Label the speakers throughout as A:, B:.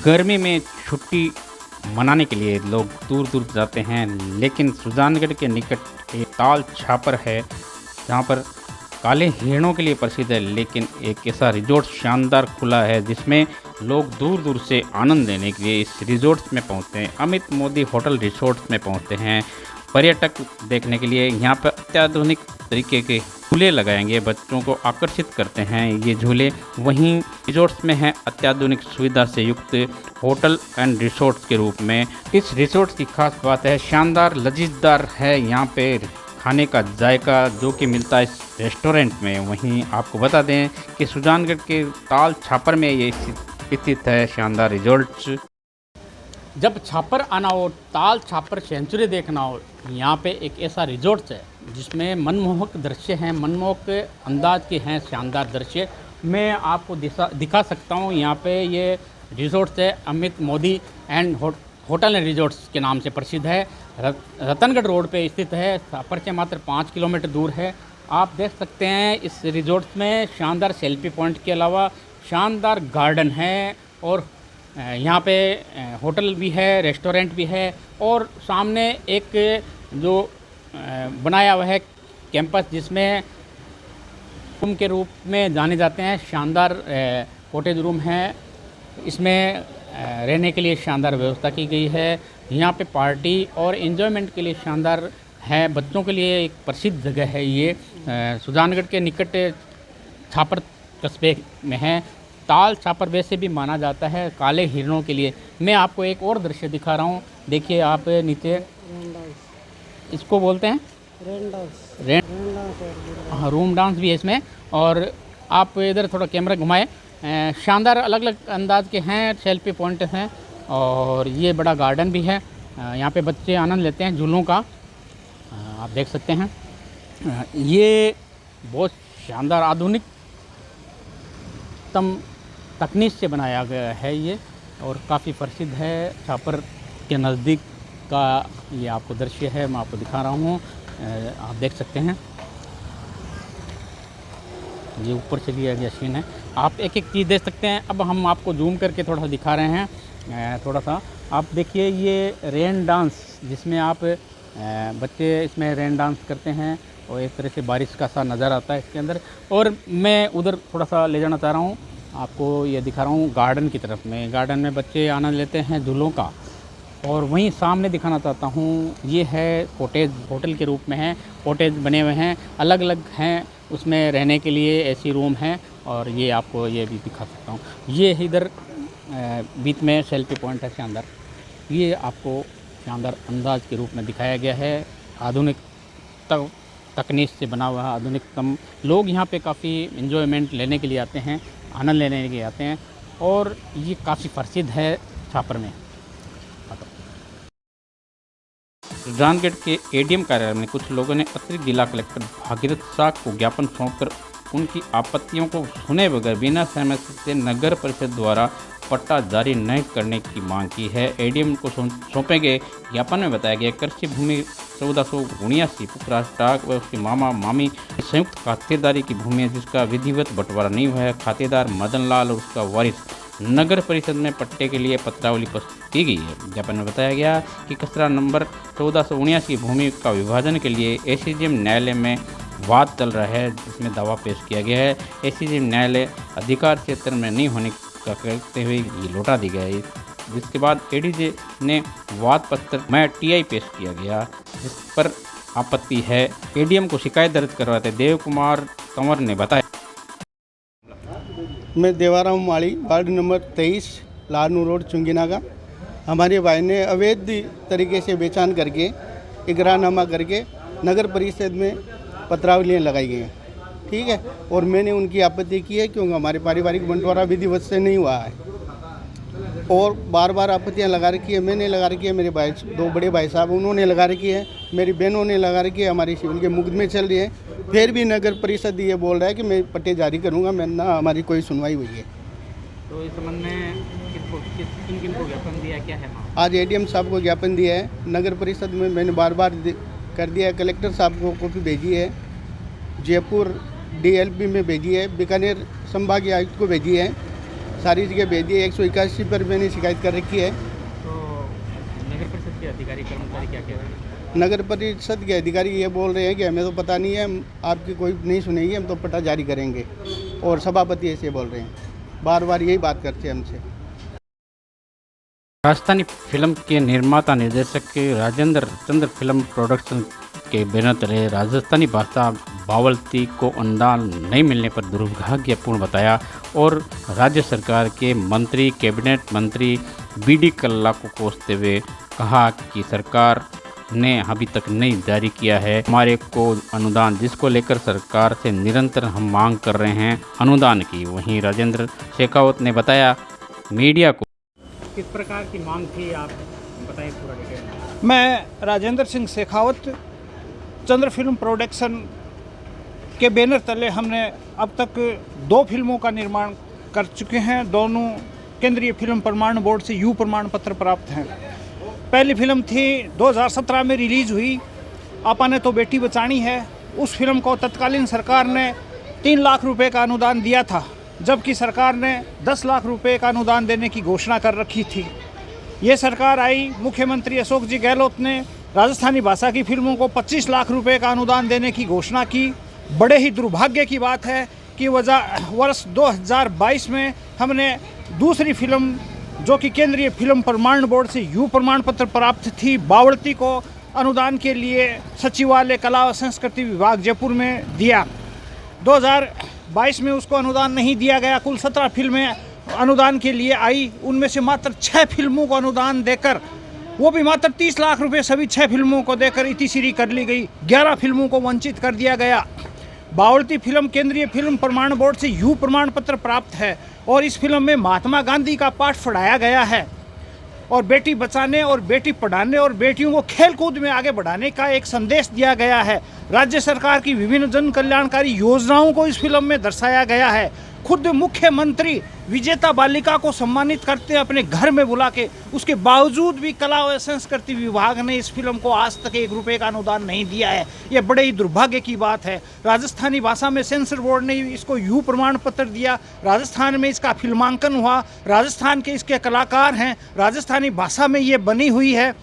A: गर्मी में छुट्टी मनाने के लिए लोग दूर दूर जाते हैं, लेकिन सुजानगढ़ के निकट एक ताल छापर है जहाँ पर काले हिरणों के लिए प्रसिद्ध है। लेकिन एक ऐसा रिजॉर्ट शानदार खुला है जिसमें लोग दूर दूर से आनंद लेने के लिए इस रिजॉर्ट में पहुँचते हैं। अमित मोदी होटल रिसोर्ट में पहुँचते हैं पर्यटक देखने के लिए। यहाँ पर अत्याधुनिक तरीके के झूले लगाएंगे, बच्चों को आकर्षित करते हैं ये झूले। वहीं रिसोर्ट्स में है अत्याधुनिक सुविधा से युक्त होटल एंड रिसोर्ट्स के रूप में। इस रिसोर्ट की खास बात है शानदार लजीजदार है यहाँ पे खाने का जायका जो कि मिलता है इस रेस्टोरेंट में। वहीं आपको बता दें कि सुजानगढ़ के ताल छापर में ये स्थित है शानदार रिजॉर्ट। जब छापर आना हो, ताल छापर सेंचुरी देखना हो, यहाँ पे एक ऐसा रिजॉर्ट है जिसमें मनमोहक दृश्य हैं, मनमोहक अंदाज के हैं शानदार दृश्य। मैं आपको दिखा सकता हूँ। यहाँ पे ये रिजॉर्ट है Amit Modi and hotel and resorts के नाम से प्रसिद्ध है। रतनगढ़ रोड पे स्थित है, छापर से मात्र 5 किलोमीटर दूर है। आप देख सकते हैं इस रिजॉर्ट में शानदार सेल्फी पॉइंट के अलावा शानदार गार्डन है और यहाँ पे होटल भी है, रेस्टोरेंट भी है और सामने एक जो बनाया हुआ है कैंपस जिसमें रूम के रूप में जाने जाते हैं। शानदार कॉटेज रूम है, इसमें रहने के लिए शानदार व्यवस्था की गई है। यहाँ पे पार्टी और एंजॉयमेंट के लिए शानदार है। बच्चों के लिए एक प्रसिद्ध जगह है ये। सुजानगढ़ के निकट छापर कस्बे में है। ताल छापर वैसे भी माना जाता है काले हिरणों के लिए। मैं आपको एक और दृश्य दिखा रहा हूँ, देखिए आप नीचे, इसको बोलते हैं हाँ, रूम डांस भी है इसमें। और आप इधर थोड़ा कैमरा घुमाएं, शानदार अलग अलग अंदाज के हैं, सेल्फी पॉइंट हैं और ये बड़ा गार्डन भी है। यहाँ पे बच्चे आनंद लेते हैं झूलों का, आप देख सकते हैं। ये बहुत शानदार आधुनिक तकनीक से बनाया गया है ये और काफ़ी प्रसिद्ध है। छापर के नज़दीक का ये आपको दृश्य है, मैं आपको दिखा रहा हूँ, आप देख सकते हैं। ये ऊपर से लिया गया सीन है, आप एक एक चीज़ देख सकते हैं। अब हम आपको जूम करके थोड़ा सा दिखा रहे हैं, थोड़ा सा आप देखिए। ये रेन डांस जिसमें आप बच्चे इसमें रेन डांस करते हैं और एक तरह से बारिश का सा नज़र आता है इसके अंदर। और मैं उधर थोड़ा सा ले जाना चाह रहा हूँ, आपको ये दिखा रहा हूँ गार्डन की तरफ में। गार्डन में बच्चे आनंद लेते हैं झूलों का। और वहीं सामने दिखाना चाहता हूँ, ये है कॉटेज, होटल के रूप में है। कॉटेज बने हुए हैं, अलग अलग हैं, उसमें रहने के लिए एसी रूम हैं। और ये आपको ये भी दिखा सकता हूँ, ये इधर बीच में सेल्फी पॉइंट है शानदार। ये आपको शानदार अंदाज के रूप में दिखाया गया है। आधुनिक तकनीक से बना हुआ आधुनिकतम। लोग यहाँ पे काफ़ी एंजॉयमेंट लेने के लिए आते हैं, आनंद लेने के लिए आते हैं और ये काफ़ी प्रसिद्ध है छापर में। सुजानगढ़ के एडीएम कार्यालय में कुछ लोगों ने अतिरिक्त जिला कलेक्टर भागीरथ शाह को ज्ञापन सौंपकर उनकी आपत्तियों को सुने बगैर बिना सहमति से नगर परिषद द्वारा पट्टा जारी नहीं करने की मांग की है। एडीएम को सौंपे गए ज्ञापन में बताया गया कृषि भूमि 1479 पुखराज टाक व उसके मामा मामी संयुक्त खातेदारी की भूमि है जिसका विधिवत बंटवारा नहीं हुआ है। खातेदार मदन लाल और उसका वारिस नगर परिषद में पट्टे के लिए पत्रावली प्रस्तुत की गई है। ज्ञापन में बताया गया कि खसरा नंबर 1479 की भूमि का विभाजन के लिए एसीजेएम न्यायालय में वाद चल रहा है जिसमें दावा पेश किया गया है। एसीजेएम न्यायालय अधिकार क्षेत्र में नहीं होने का कहते हुए ये लौटा दी गई, जिसके बाद एडीजे ने वाद पत्र में टीआई पेश किया गया जिस पर आपत्ति है। एडीएम को शिकायत दर्ज करवाते देव कुमार कंवर ने बताया।
B: मैं देवाराम माली, वार्ड नंबर 23, लाडनू रोड, चुंगीनागा। हमारे भाई ने अवैध तरीके से बेचान करके इकरारनामा करके नगर परिषद में पत्रावलियाँ लगाई गई हैं, ठीक है। और मैंने उनकी आपत्ति की है क्योंकि हमारे पारिवारिक बंटवारा विधिवत से नहीं हुआ है और बार बार आपत्तियाँ लगा रखी है। मैंने लगा रखी है, मेरे भाई, 2 बड़े भाई साहब उन्होंने लगा रखी है, मेरी बहनों ने लगा रखी है, हमारी सिविल के मुकदमे चल रही है। फिर भी नगर परिषद ये बोल रहा है कि मैं पट्टे जारी करूँगा, मैं ना हमारी कोई सुनवाई हुई है।
A: तो इस संबंध में किन को ज्ञापन दिया, क्या है?
B: आज एडीएम साहब को ज्ञापन दिया है, नगर परिषद में मैंने बार बार कर दिया है, कलेक्टर साहब को कॉपी भेजी है, जयपुर डीएलपी में भेजी है, बीकानेर संभागीय आयुक्त को भेजी है, सारी जगह भेज दिए। 181 पर मैंने शिकायत कर रखी है।
A: तो नगर परिषद के अधिकारी कर्मचारी क्या कह रहे हैं?
B: नगर परिषद के अधिकारी ये बोल रहे हैं कि हमें तो पता नहीं है, हम आपकी कोई नहीं सुनेंगे, हम तो पट्टा जारी करेंगे। और सभापति ऐसे बोल रहे हैं, बार बार यही बात करते हैं हमसे।
A: राजस्थानी फिल्म के निर्माता निर्देशक राजेंद्र चंद्र फिल्म प्रोडक्शन के बैनर तले राजस्थानी भाषा बावलती को अनुदान नहीं मिलने पर दुर्भाग्यपूर्ण बताया और राज्य सरकार के मंत्री कैबिनेट मंत्री बीडी कल्ला को कोसते हुए कहा कि सरकार ने अभी तक नहीं जारी किया है हमारे को अनुदान, जिसको लेकर सरकार से निरंतर हम मांग कर रहे हैं अनुदान की। वहीं राजेंद्र शेखावत ने बताया मीडिया को किस प्रकार की मांग थी, आप बताएं पूरा डिटेल।
C: मैं राजेंद्र सिंह शेखावत, चंद्र फिल्म प्रोडक्शन के बैनर तले हमने अब तक 2 फिल्मों का निर्माण कर चुके हैं। दोनों केंद्रीय फिल्म प्रमाण बोर्ड से यू प्रमाण पत्र प्राप्त हैं। पहली फिल्म थी 2017 में रिलीज़ हुई, आपा ने तो बेटी बचानी है। उस फिल्म को तत्कालीन सरकार ने 3 लाख रुपए का अनुदान दिया था, जबकि सरकार ने 10 लाख रुपए का अनुदान देने की घोषणा कर रखी थी। ये सरकार आई, मुख्यमंत्री अशोक जी गहलोत ने राजस्थानी भाषा की फिल्मों को 25 लाख रुपए का अनुदान देने की घोषणा की। बड़े ही दुर्भाग्य की बात है कि वर्ष 2022 में हमने दूसरी फिल्म जो कि केंद्रीय फिल्म प्रमाण बोर्ड से यू प्रमाण पत्र प्राप्त थी, बावलती को अनुदान के लिए सचिवालय कला व संस्कृति विभाग जयपुर में दिया। 2022 में उसको अनुदान नहीं दिया गया। कुल 17 फिल्में अनुदान के लिए आई, उनमें से मात्र 6 फिल्मों को अनुदान देकर, वो भी मात्र 30 लाख रुपए सभी 6 फिल्मों को देकर इतिश्री कर ली गई। 11 फिल्मों को वंचित कर दिया गया। बावलती फिल्म केंद्रीय फिल्म प्रमाण बोर्ड से यू प्रमाण पत्र प्राप्त है और इस फिल्म में महात्मा गांधी का पाठ पढ़ाया गया है और बेटी बचाने और बेटी पढ़ाने और बेटियों को खेल कूद में आगे बढ़ाने का एक संदेश दिया गया है। राज्य सरकार की विभिन्न जन कल्याणकारी योजनाओं को इस फिल्म में दर्शाया गया है। खुद मुख्यमंत्री विजेता बालिका को सम्मानित करते हैं अपने घर में बुला के, उसके बावजूद भी कला व संस्कृति विभाग ने इस फिल्म को आज तक 1 रुपये का अनुदान नहीं दिया है। यह बड़े ही दुर्भाग्य की बात है। राजस्थानी भाषा में सेंसर बोर्ड ने इसको यू प्रमाण पत्र दिया, राजस्थान में इसका फिल्मांकन हुआ, राजस्थान के इसके कलाकार हैं, राजस्थानी भाषा में ये बनी हुई है,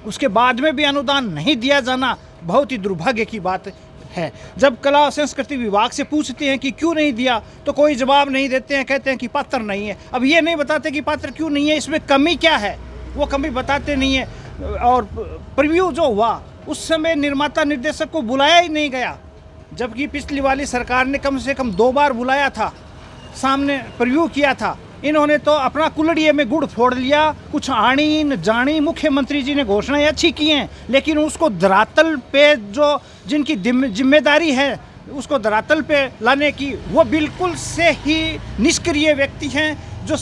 C: उसके बाद में भी अनुदान नहीं दिया जाना बहुत ही दुर्भाग्य की बात है। जब कला और संस्कृति विभाग से पूछते हैं कि क्यों नहीं दिया तो कोई जवाब नहीं देते हैं, कहते हैं कि पात्र नहीं है। अब ये नहीं बताते कि पात्र क्यों नहीं है, इसमें कमी क्या है, वो कमी बताते नहीं है। और प्रीव्यू जो हुआ उस समय निर्माता निर्देशक को बुलाया ही नहीं गया, जबकि पिछली वाली सरकार ने कम से कम 2 बार बुलाया था, सामने प्रीव्यू किया था। इन्होंने तो अपना कुलड़िए में गुड़ फोड़ लिया, कुछ आनी न जानी। मुख्यमंत्री जी ने घोषणाएं अच्छी की हैं, लेकिन उसको धरातल पे जो जिनकी जिम्मेदारी है उसको धरातल पे लाने की, वो बिल्कुल से ही निष्क्रिय व्यक्ति हैं। जो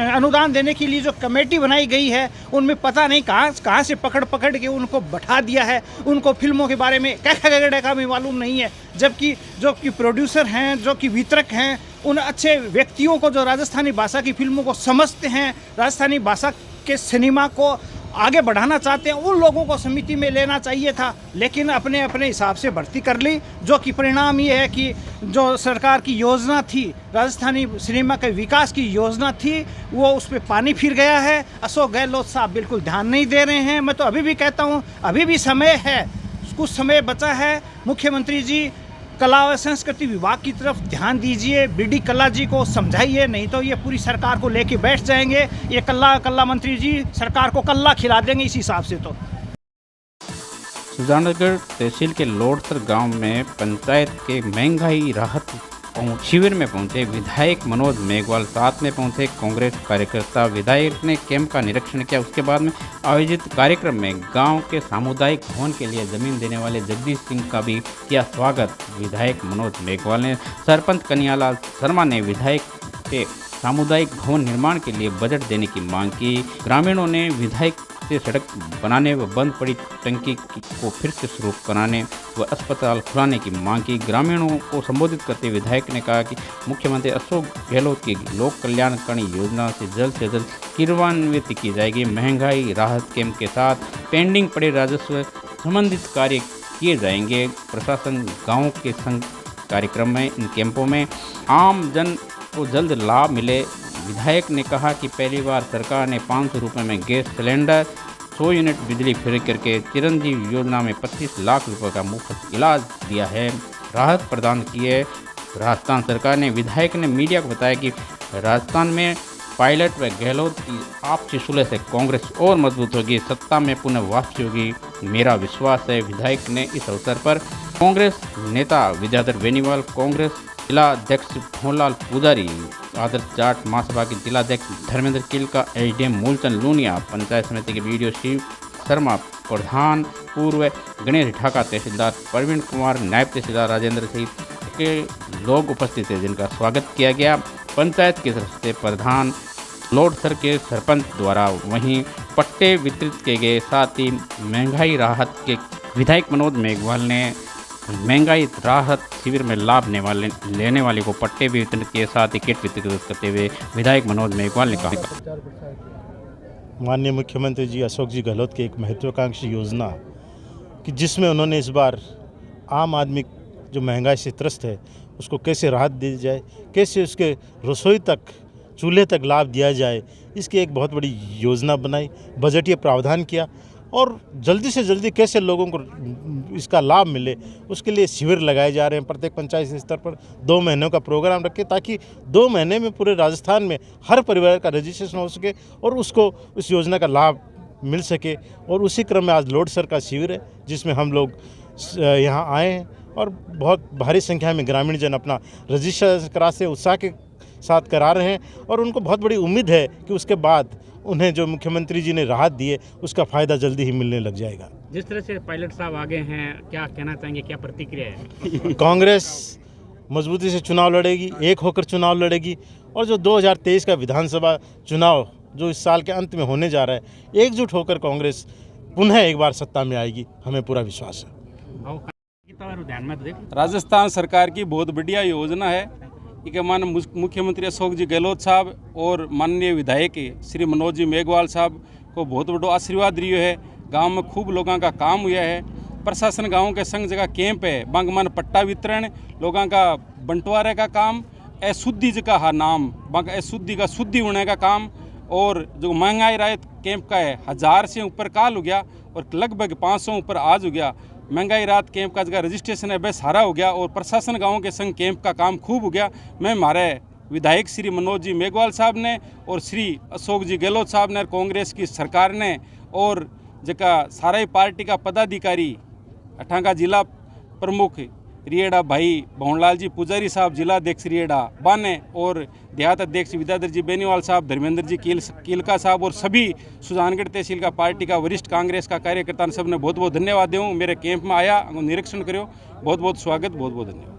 C: अनुदान देने के लिए जो कमेटी बनाई गई है उनमें पता नहीं कहाँ से पकड़ के उनको बैठा दिया है। उनको फिल्मों के बारे में क्या भी मालूम नहीं है, जबकि जो कि प्रोड्यूसर हैं, जो कि वितरक हैं, उन अच्छे व्यक्तियों को जो राजस्थानी भाषा की फिल्मों को समझते हैं, राजस्थानी भाषा के सिनेमा को आगे बढ़ाना चाहते हैं, उन लोगों को समिति में लेना चाहिए था। लेकिन अपने अपने हिसाब से भर्ती कर ली, जो कि परिणाम ये है कि जो सरकार की योजना थी, राजस्थानी सिनेमा के विकास की योजना थी, वो उस पर पानी फिर गया है। अशोक गहलोत साहब बिल्कुल ध्यान नहीं दे रहे हैं। मैं तो अभी भी कहता हूँ, अभी भी समय है, कुछ समय बचा है। मुख्यमंत्री जी कला व संस्कृति विभाग की तरफ ध्यान दीजिए, बीडी कल्ला जी को समझाइए, नहीं तो ये पूरी सरकार को लेके बैठ जाएंगे। ये कल्ला मंत्री जी सरकार को कल्ला खिला देंगे इस हिसाब से। तो
A: सुजानगढ़ तहसील के लोडसर गांव में पंचायत के महंगाई राहत शिविर में पहुंचे विधायक मनोज मेघवाल, साथ में पहुंचे कांग्रेस कार्यकर्ता। विधायक ने कैंप का निरीक्षण किया। उसके बाद में आयोजित कार्यक्रम में गांव के सामुदायिक भवन के लिए जमीन देने वाले जगदीश सिंह का भी किया स्वागत। विधायक मनोज मेघवाल ने सरपंच कन्हैयालाल शर्मा ने विधायक से सामुदायिक भवन निर्माण के लिए बजट देने की मांग की। ग्रामीणों ने विधायक से सड़क बनाने व बंद पड़ी टंकी को फिर से शुरू कराने व अस्पताल खुलाने की मांग की। ग्रामीणों को संबोधित करते विधायक ने कहा कि मुख्यमंत्री अशोक गहलोत की लोक कल्याणकारी योजना से जल्द क्रियान्वित की जाएगी। महंगाई राहत कैंप के साथ पेंडिंग पड़े राजस्व संबंधित कार्य किए जाएंगे। प्रशासन गाँव के संग कार्यक्रम में इन कैंपों में आम जन को जल्द लाभ मिले। विधायक ने कहा कि पहली बार सरकार ने 500 रुपये में गैस सिलेंडर, 100 यूनिट बिजली फ्री करके चिरंजीवी योजना में 25 लाख रुपए का मुफ्त इलाज दिया है, राहत प्रदान की है राजस्थान सरकार ने। विधायक ने मीडिया को बताया कि राजस्थान में पायलट व गहलोत की आपसी सुलह से कांग्रेस और मजबूत होगी, सत्ता में पुनः वापसी होगी, मेरा विश्वास है। विधायक ने इस अवसर पर कांग्रेस नेता विद्याधर बेनीवाल, कांग्रेस जिला अध्यक्ष भवनलाल पुजारी, आदर्श जाट महासभा के जिला अध्यक्ष धर्मेंद्र किलका, एसडीएम मूलचंद लूनिया, पंचायत समिति के वीडियो शिव शर्मा प्रधान, पूर्व गणेश ढाका तहसीलदार प्रवीण कुमार, नायब तहसीलदार राजेंद्र सहित के लोग उपस्थित थे, जिनका स्वागत किया गया। पंचायत की तरफ से प्रधान लोडसर के सरपंच द्वारा वहीं पट्टे वितरित किए गए। साथ ही महंगाई राहत के विधायक मनोज मेघवाल ने महंगाई राहत शिविर में लाभ लेने वाले को पट्टे भी वितरित किए। साथ ही किट वितरित करते हुए विधायक मनोज मेघवाल ने कहा,
D: माननीय मुख्यमंत्री जी अशोक जी गहलोत की एक महत्वाकांक्षी योजना कि जिसमें उन्होंने इस बार आम आदमी जो महंगाई से त्रस्त है उसको कैसे राहत दी जाए, कैसे उसके रसोई तक चूल्हे तक लाभ दिया जाए, इसकी एक बहुत बड़ी योजना बनाई, बजटीय प्रावधान किया और जल्दी से जल्दी कैसे लोगों को इसका लाभ मिले उसके लिए शिविर लगाए जा रहे हैं। प्रत्येक पंचायत स्तर पर 2 महीनों का प्रोग्राम रखें ताकि 2 महीने में पूरे राजस्थान में हर परिवार का रजिस्ट्रेशन हो सके और उसको उस योजना का लाभ मिल सके। और उसी क्रम में आज लोडसर का शिविर है जिसमें हम लोग यहाँ आए हैं और बहुत भारी संख्या में ग्रामीण जन अपना रजिस्ट्रेशन करा से उत्साह के साथ करा रहे हैं और उनको बहुत बड़ी उम्मीद है कि उसके बाद उन्हें जो मुख्यमंत्री जी ने राहत दी है उसका फ़ायदा जल्दी ही मिलने लग जाएगा।
A: जिस तरह से पायलट साहब आगे हैं, क्या कहना चाहेंगे, क्या प्रतिक्रिया है?
D: कांग्रेस मजबूती से चुनाव लड़ेगी, एक होकर चुनाव लड़ेगी और जो 2023 का विधानसभा चुनाव जो इस साल के अंत में होने जा रहा है, एकजुट होकर कांग्रेस पुनः एक बार सत्ता में आएगी, हमें पूरा विश्वास है।
E: राजस्थान सरकार की बहुत बढ़िया योजना है कि माननीय मुख्यमंत्री अशोक जी गहलोत साहब और माननीय विधायक श्री मनोज जी मेघवाल साहब को बहुत बड़ा आशीर्वाद रियो है। गांव में खूब लोगों का काम हुआ है। प्रशासन गांव के संग जगह कैंप है, बंग मन पट्टा वितरण, लोगों का बंटवारे का काम, अशुद्धि जगह हा नाम बंग अशुद्धि का शुद्धि होने का काम और जो महंगाई राहत कैंप का है 1000 से ऊपर काल हो गया और लगभग 500 ऊपर आज हो गया। महंगाई राहत कैंप का जगह रजिस्ट्रेशन है बस सारा हो गया और प्रशासन गाँव के संग कैंप का काम खूब हो गया। मैं हमारे विधायक श्री मनोज जी मेघवाल साहब ने और श्री अशोक जी गहलोत साहब ने, कांग्रेस की सरकार ने और जगह सारा ही पार्टी का पदाधिकारी अठांगा जिला प्रमुख रिएड़ा भाई भवनलाल जी पुजारी साहब, जिला अध्यक्ष रिएड़ा बाने और देहात अध्यक्ष विद्याधर जी बेनीवाल साहब, धर्मेंद्र जी किलका साहब और सभी सुजानगढ़ तहसील का पार्टी का वरिष्ठ कांग्रेस का कार्यकर्ता सब ने बहुत बहुत धन्यवाद दूँ। मेरे कैंप में आया, निरीक्षण करो, बहुत बहुत स्वागत, बहुत बहुत धन्यवाद।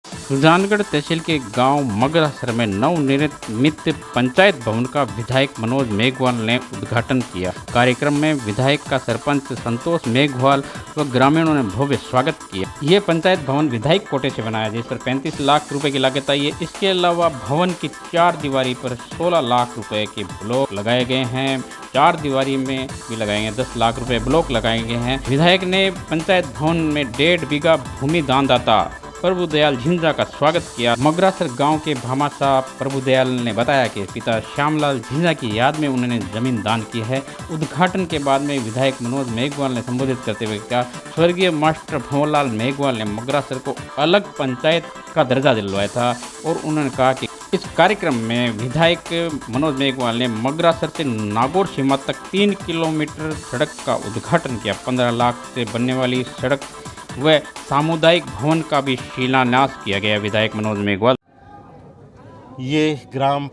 A: सुजानगढ़ तहसील के गांव मगरासर में नवनिर्मित पंचायत भवन का विधायक मनोज मेघवाल ने उद्घाटन किया। कार्यक्रम में विधायक का सरपंच संतोष मेघवाल व ग्रामीणों ने भव्य स्वागत किया। ये पंचायत भवन विधायक कोटे से बनाया जिस पर 35 लाख रुपए की लागत आई है। इसके अलावा भवन की 4 दीवारी पर 16 लाख रुपए के ब्लॉक लगाए गए हैं। 4 दीवारी में भी लगाए गए 10 लाख रुपए ब्लॉक लगाए गए हैं। विधायक ने पंचायत भवन में 1.5 बीघा भूमि दानदाता प्रभुदयाल झिंझा का स्वागत किया। मगरासर गांव के भामाशाह प्रभुदयाल ने बताया कि पिता श्यामलाल झिंझा की याद में उन्होंने जमीन दान की है। उद्घाटन के बाद में विधायक मनोज मेघवाल ने संबोधित करते हुए कहा, स्वर्गीय मास्टर भंवरलाल मेघवाल ने मगरासर को अलग पंचायत का दर्जा दिलवाया था और उन्होंने कहा कि इस कार्यक्रम में विधायक मनोज मेघवाल ने मगरासर से नागौर सीमा तक 3 किलोमीटर सड़क का उद्घाटन किया। 15 लाख से बनने वाली सड़क व सामुदायिक भवन का भी शिलान्यास किया गया। विधायक मनोज मेघवाल,
D: ये ग्राम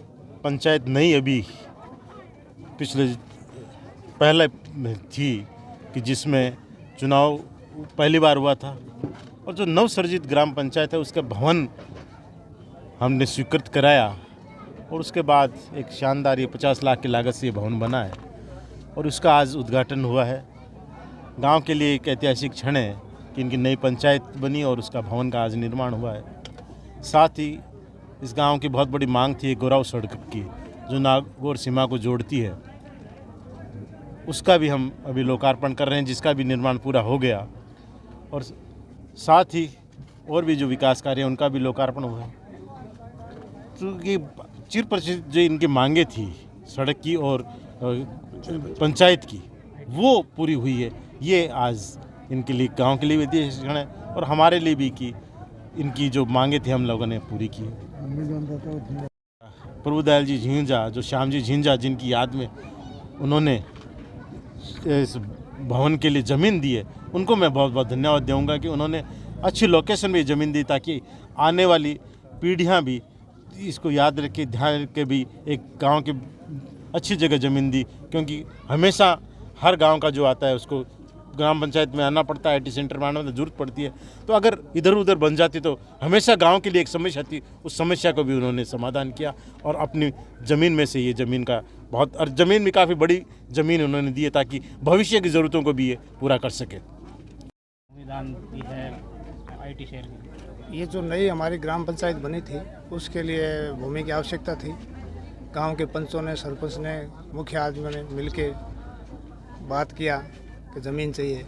D: पंचायत नई अभी पिछले पहले थी कि जिसमें चुनाव पहली बार हुआ था और जो नवसर्जित ग्राम पंचायत है उसका भवन हमने स्वीकृत कराया और उसके बाद एक शानदार ये 50 लाख की लागत से ये भवन बना है और उसका आज उद्घाटन हुआ है। गांव के लिए एक ऐतिहासिक क्षण है कि इनकी नई पंचायत बनी और उसका भवन का आज निर्माण हुआ है। साथ ही इस गांव की बहुत बड़ी मांग थी गोराव सड़क की जो नागौर सीमा को जोड़ती है, उसका भी हम अभी लोकार्पण कर रहे हैं जिसका भी निर्माण पूरा हो गया और साथ ही और भी जो विकास कार्य हैं उनका भी लोकार्पण हुआ है। की चिर परिचित जो इनकी मांगे थी सड़क की और पंचायत की, वो पूरी हुई है। ये आज इनके लिए, गांव के लिए भी ऐतिहासिक क्षण है और हमारे लिए भी कि इनकी जो मांगे थी हम लोगों ने पूरी की। प्रभुदयाल जी झिंझा, जो श्याम जी झिंझा, जिनकी याद में उन्होंने इस भवन के लिए ज़मीन दी है, उनको मैं बहुत बहुत धन्यवाद दूंगा कि उन्होंने अच्छी लोकेशन में ज़मीन दी ताकि आने वाली पीढ़ियां भी इसको याद रख के, ध्यान रख के भी एक गांव की अच्छी जगह ज़मीन दी। क्योंकि हमेशा हर गांव का जो आता है उसको ग्राम पंचायत में आना पड़ता है, आईटी सेंटर में आना में ज़रूरत पड़ती है। तो अगर इधर उधर बन जाती तो हमेशा गांव के लिए एक समस्या थी, उस समस्या को भी उन्होंने समाधान किया और अपनी ज़मीन में से ये ज़मीन का बहुत, और ज़मीन भी काफ़ी बड़ी ज़मीन उन्होंने दी है ताकि भविष्य की ज़रूरतों को भी ये पूरा कर सके।
A: संविधान दी है आईटी शहर की।
F: ये जो नई हमारी ग्राम पंचायत बनी थी उसके लिए भूमि की आवश्यकता थी। गांव के पंचों ने, सरपंच ने, मुखिया आदमियों ने मिलके बात किया कि ज़मीन चाहिए।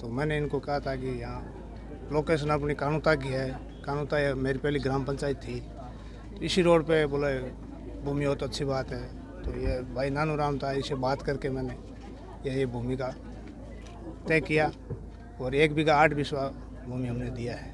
F: तो मैंने इनको कहा था कि यहाँ लोकेशन अपनी कानूता की है, कानूता मेरी पहली ग्राम पंचायत थी, तो इसी रोड पे बोले भूमि हो तो अच्छी बात है। तो ये भाई नानू राम था, इससे बात करके मैंने ये भूमि का तय किया और 1 बीघा 8 बिस्वा भूमि हमने दिया है।